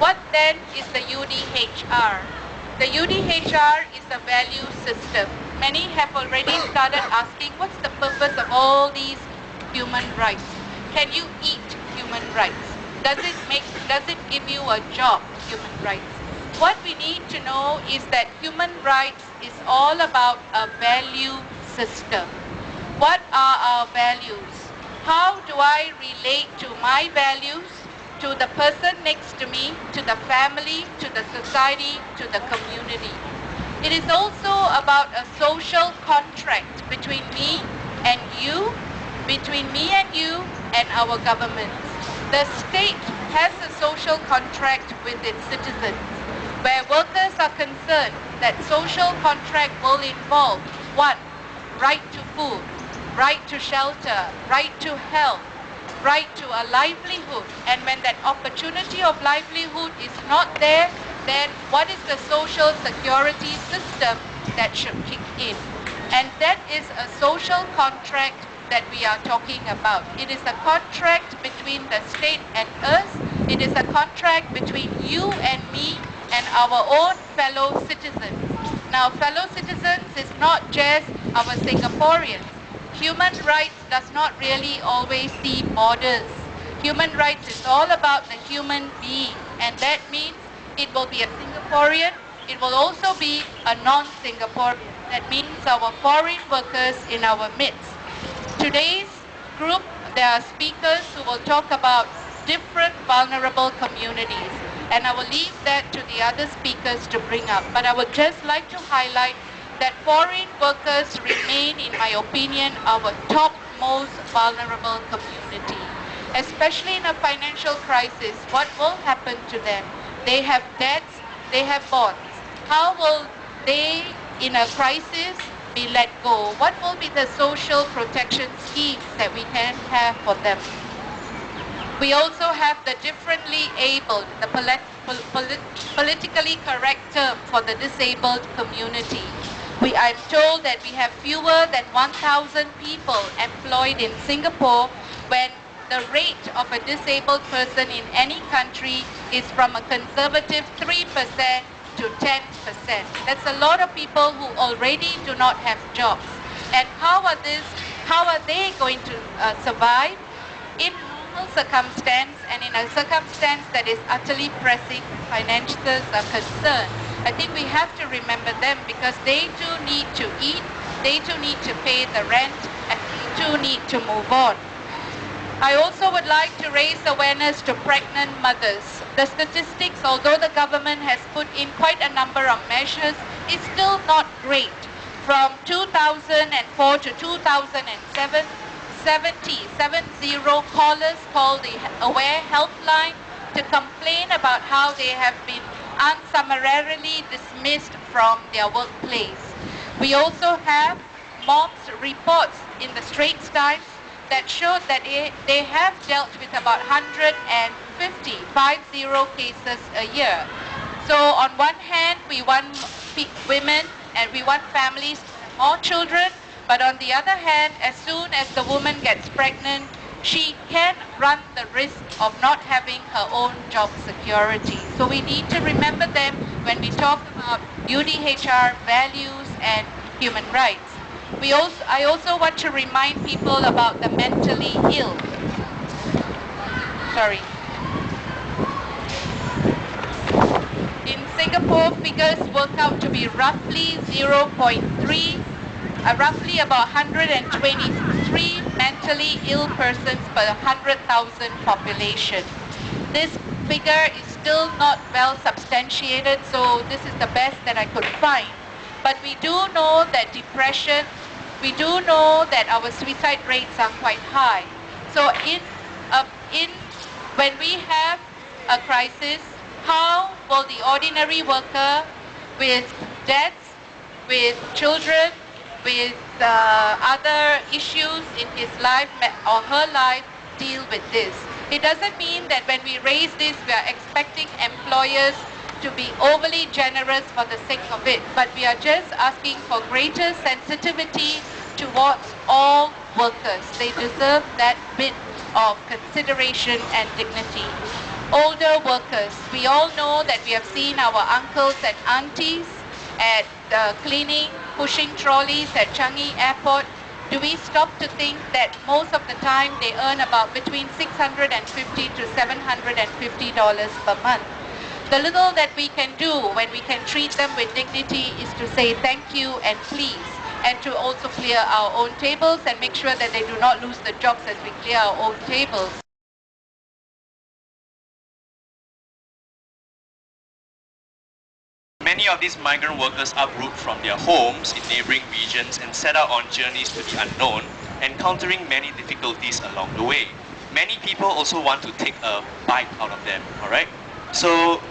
What then is the UDHR? The UDHR is a value system. Many have already started asking, what's the purpose of all these human rights? Can you eat human rights? Does it give you a job, human rights? What we need to know is that human rights is all about a value system. What are our values? How do I relate to my values, to the person next to me, to the family, to the society, to the community? It is also about a social contract between me and you, and our governments. The state has a social contract with its citizens. Where workers are concerned, that social contract will involve 1. Right to food, right to shelter, right to health, right to a livelihood. And when that opportunity of livelihood is not there, then what is the social security system that should kick in? And that is a social contract that we are talking about. It is a contract between the state and us. It is a contract between you and me and our own fellow citizens. Now, fellow citizens is not just our Singaporeans. Human rights does not really always see borders. Human rights is all about the human being, and that means it will be a Singaporean, it will also be a non-Singaporean. That means our foreign workers in our midst. Today's group, there are speakers who will talk about different vulnerable communities, and I will leave that to the other speakers to bring up. But I would just like to highlight that foreign workers remain, in my opinion, our topmost vulnerable community. Especially in a financial crisis, what will happen to them? They have debts, they have bonds. How will they, in a crisis, be let go? What will be the social protection schemes that we can have for them? We also have the differently abled, the politically correct term for the disabled community. I'm told that we have fewer than 1,000 people employed in Singapore, when the rate of a disabled person in any country is from a conservative 3% to 10%. That's a lot of people who already do not have jobs. And how are they going to survive in normal circumstance, and in a circumstance that is utterly pressing, finances are concerned? I think we have to remember them, because they too need to eat, they too need to pay the rent, and they too need to move on. I also would like to raise awareness to pregnant mothers. The statistics, although the government has put in quite a number of measures, is still not great. From 2004 to 2007, 70 callers called the Aware Helpline to complain about how they have been unsummarily dismissed from their workplace. We also have MOM's reports in the Straits Times that showed that they have dealt with about 50 cases a year. So on one hand, we want women and we want families to have more children, but on the other hand, as soon as the woman gets pregnant, she can run the risk of not having her own job security. So we need to remember them when we talk about UDHR values and human rights. I also want to remind people about the mentally ill. In Singapore, figures work out to be roughly 0.3, roughly about 123 mentally ill persons per 100,000 population. This figure is still not well substantiated, so this is the best that I could find. But we do know that depression, we do know that our suicide rates are quite high. So when we have a crisis, how will the ordinary worker with debts, with children, with other issues in his life or her life deal with this? It doesn't mean that when we raise this, we are expecting employers to be overly generous for the sake of it, but we are just asking for greater sensitivity towards all workers. They deserve that bit of consideration and dignity. older workers. We all know that we have seen our uncles and aunties at cleaning, pushing trolleys at Changi Airport. Do we stop to think that most of the time they earn about between $650 to $750 per month? The little that we can do when we can treat them with dignity is to say thank you and please, and to also clear our own tables and make sure that they do not lose the jobs as we clear our own tables. Many of these migrant workers uproot from their homes in neighboring regions and set out on journeys to the unknown, encountering many difficulties along the way. Many people also want to take a bite out of them, alright? So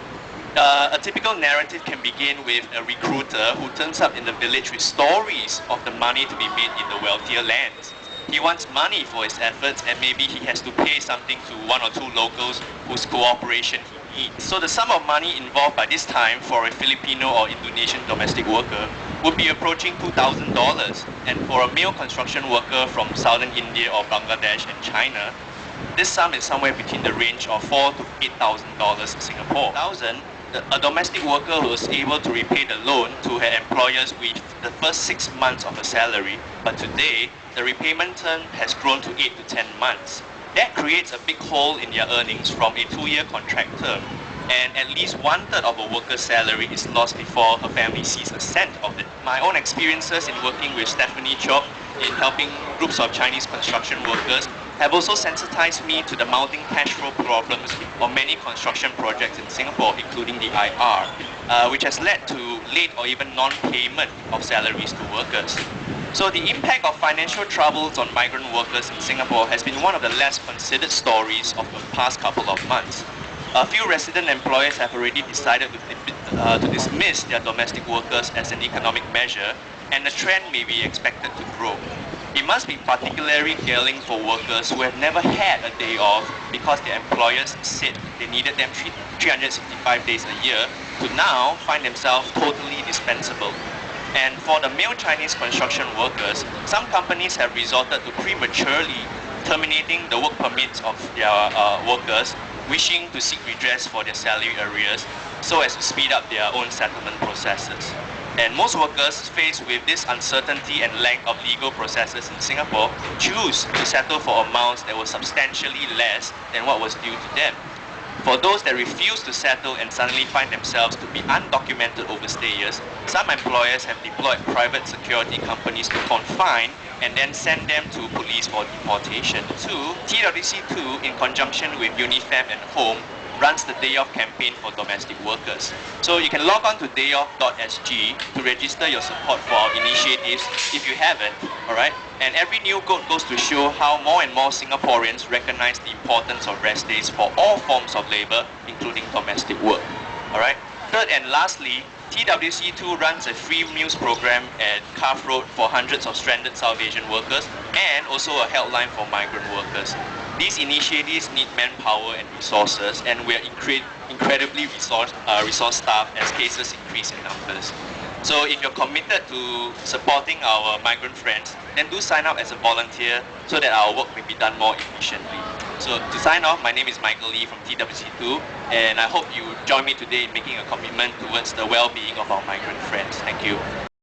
a typical narrative can begin with a recruiter who turns up in the village with stories of the money to be made in the wealthier lands. He wants money for his efforts, and maybe he has to pay something to one or two locals whose cooperation he needs. So the sum of money involved by this time for a Filipino or Indonesian domestic worker would be approaching $2,000, and for a male construction worker from southern India or Bangladesh and China, this sum is somewhere between the range of $4,000 to $8,000 in Singapore. A domestic worker was able to repay the loan to her employers with the first 6 months of her salary, but today the repayment term has grown to 8 to 10 months. That creates a big hole in their earnings from a 2-year contract term, and at least 1/3 of a worker's salary is lost before her family sees a cent of it. My own experiences in working with Stephanie Chok in helping groups of Chinese construction workers have also sensitized me to the mounting cash flow problems of many construction projects in Singapore, including the IR, which has led to late or even non-payment of salaries to workers. So the impact of financial troubles on migrant workers in Singapore has been one of the less considered stories of the past couple of months. A few resident employers have already decided to dismiss their domestic workers as an economic measure, and the trend may be expected to grow. It must be particularly galling for workers who have never had a day off because their employers said they needed them 365 days a year to now find themselves totally dispensable. And for the male Chinese construction workers, some companies have resorted to prematurely terminating the work permits of their workers, wishing to seek redress for their salary arrears so as to speed up their own settlement processes. And most workers faced with this uncertainty and length of legal processes in Singapore choose to settle for amounts that were substantially less than what was due to them. For those that refuse to settle and suddenly find themselves to be undocumented overstayers, some employers have deployed private security companies to confine and then send them to police for deportation. 2. TWC2, in conjunction with UNIFEM and HOME, runs the Day Off campaign for domestic workers. So you can log on to dayoff.sg to register your support for our initiatives if you haven't, alright? And every new quote goes to show how more and more Singaporeans recognize the importance of rest days for all forms of labor, including domestic work, alright? Third and lastly, TWC2 runs a free meals program at Calf Road for hundreds of stranded South Asian workers, and also a helpline for migrant workers. These initiatives need manpower and resources, and we are incredibly resource-starved as cases increase in numbers. So if you're committed to supporting our migrant friends, then do sign up as a volunteer so that our work may be done more efficiently. So to sign off, my name is Michael Lee from TWC2, and I hope you join me today in making a commitment towards the well-being of our migrant friends. Thank you.